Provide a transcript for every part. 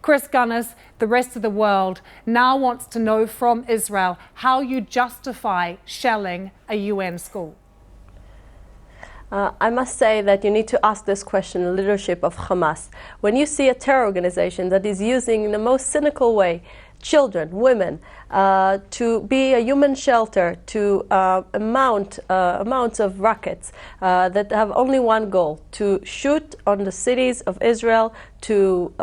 Chris Gunness, the rest of the world now wants to know from Israel how you justify shelling a UN school. I must say that you need to ask this question the leadership of Hamas. When you see a terror organization that is using in the most cynical way children, women, to be a human shelter, to mount amounts of rockets that have only one goal, to shoot on the cities of Israel, to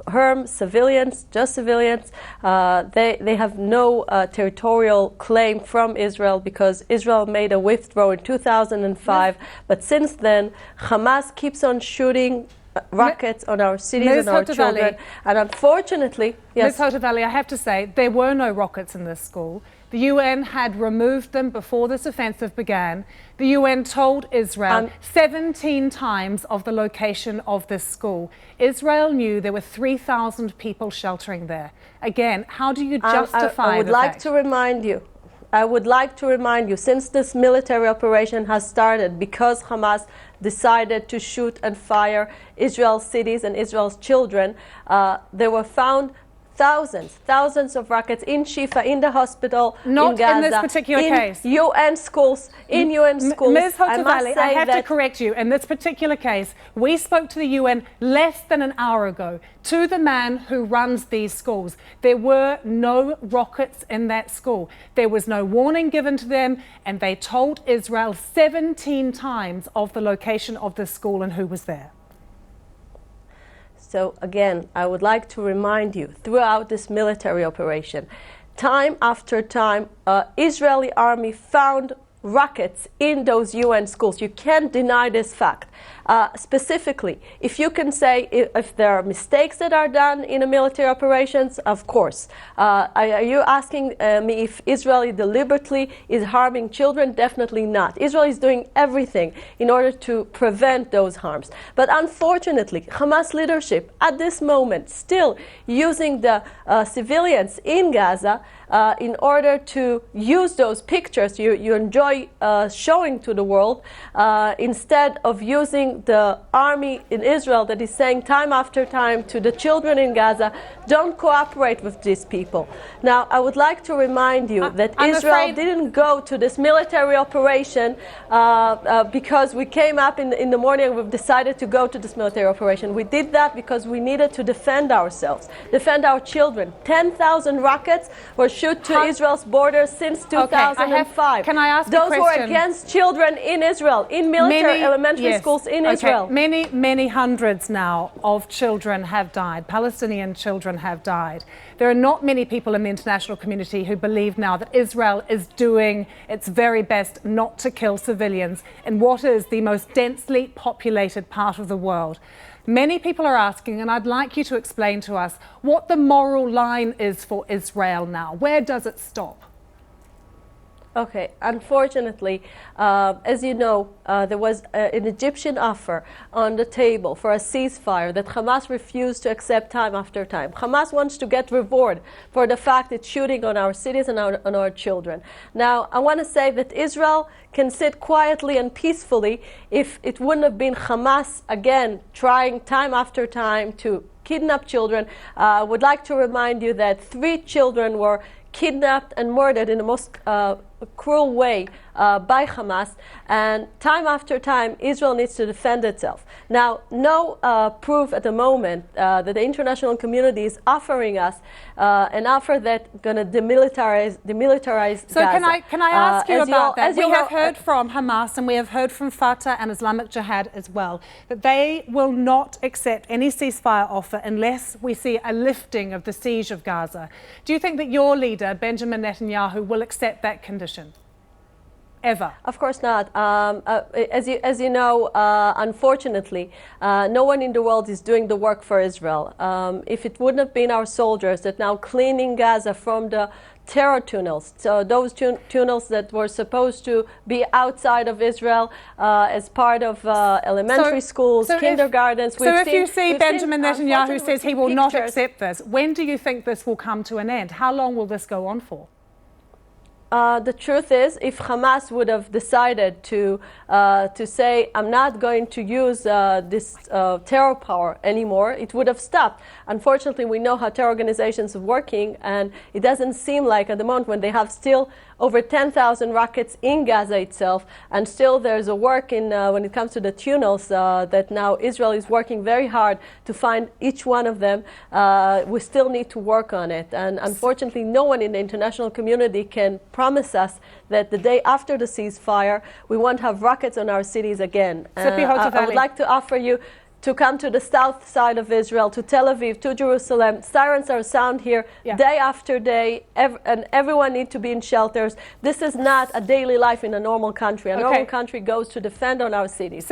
harm civilians, just civilians. They have no territorial claim from Israel because Israel made a withdrawal in 2005. But since then, Hamas keeps on shooting rockets on our cities and our children. And unfortunately, yes. Ms. Hotolevy, I have to say, there were no rockets in this school. The UN had removed them before this offensive began. The UN told Israel 17 times of the location of this school. Israel knew there were 3,000 people sheltering there. Again, how do you justify I would like to remind you, since this military operation has started, because Hamas decided to shoot and fire Israel's cities and Israel's children, there were found thousands of rockets in Shifa, in the hospital, not in Gaza, in this particular case. UN schools, in UN schools. Ms. Hotolevy, I have to correct you. In this particular case, we spoke to the UN less than an hour ago, to the man who runs these schools. There were no rockets in that school. There was no warning given to them, and they told Israel 17 times of the location of the school and who was there. So again, I would like to remind you, throughout this military operation, time after time, Israeli army found rockets in those UN schools. You can't deny this fact. Specifically, if you can say if there are mistakes that are done in a military operations, of course. Are you asking me if Israel deliberately is harming children? Definitely not. Israel is doing everything in order to prevent those harms. But unfortunately, Hamas leadership at this moment still using the civilians in Gaza in order to use those pictures you enjoy showing to the world, instead of using the army in Israel that is saying time after time to the children in Gaza, don't cooperate with these people. Now, I would like to remind you that Israel didn't go to this military operation because we came up in the morning and we've decided to go to this military operation. We did that because we needed to defend ourselves, defend our children. 10,000 rockets were shot to Israel's borders since 2005. Can I ask Those a question? were against children in Israel, in military elementary schools in Israel. Many hundreds now of children have died. Palestinian children have died. There are not many people in the international community who believe now that Israel is doing its very best not to kill civilians in what is the most densely populated part of the world. Many people are asking, and I'd like you to explain to us what the moral line is for Israel now. Where does it stop? Okay, unfortunately, as you know, there was an Egyptian offer on the table for a ceasefire that Hamas refused to accept time after time. Hamas wants to get reward for the fact it's shooting on our cities and on our children. Now, I want to say that Israel can sit quietly and peacefully if it wouldn't have been Hamas, again, trying time after time to kidnap children. I would like to remind you that 3 children were kidnapped and murdered in the most cruel way by Hamas, and time after time Israel needs to defend itself. Now, no proof at the moment that the international community is offering us an offer that's going to demilitarize So Gaza. can I ask you about that? We have heard from from Hamas and we have heard from Fatah and Islamic Jihad as well that they will not accept any ceasefire offer unless we see a lifting of the siege of Gaza. Do you think that your leader, Benjamin Netanyahu, will accept that condition? Ever? Of course not. As you know, unfortunately, no one in the world is doing the work for Israel. If it wouldn't have been our soldiers that now cleaning Gaza from the terror tunnels, so those tunnels that were supposed to be outside of Israel as part of elementary schools, kindergartens. If you see Benjamin Netanyahu says he will not accept this, when do you think this will come to an end? How long will this go on for? The truth is, if Hamas would have decided to say, I'm not going to use this terror power anymore, it would have stopped. Unfortunately, we know how terror organizations are working, and it doesn't seem like at the moment, when they have still over 10,000 rockets in Gaza itself, and still there's a work in when it comes to the tunnels that now Israel is working very hard to find each one of them. We still need to work on it, and unfortunately no one in the international community can promise us that the day after the ceasefire we won't have rockets on our cities again. I would like to offer you to come to the south side of Israel, to Tel Aviv, to Jerusalem. Sirens are sound here day after day, and everyone needs to be in shelters. This is not a daily life in a normal country. A normal country goes to defend on our cities.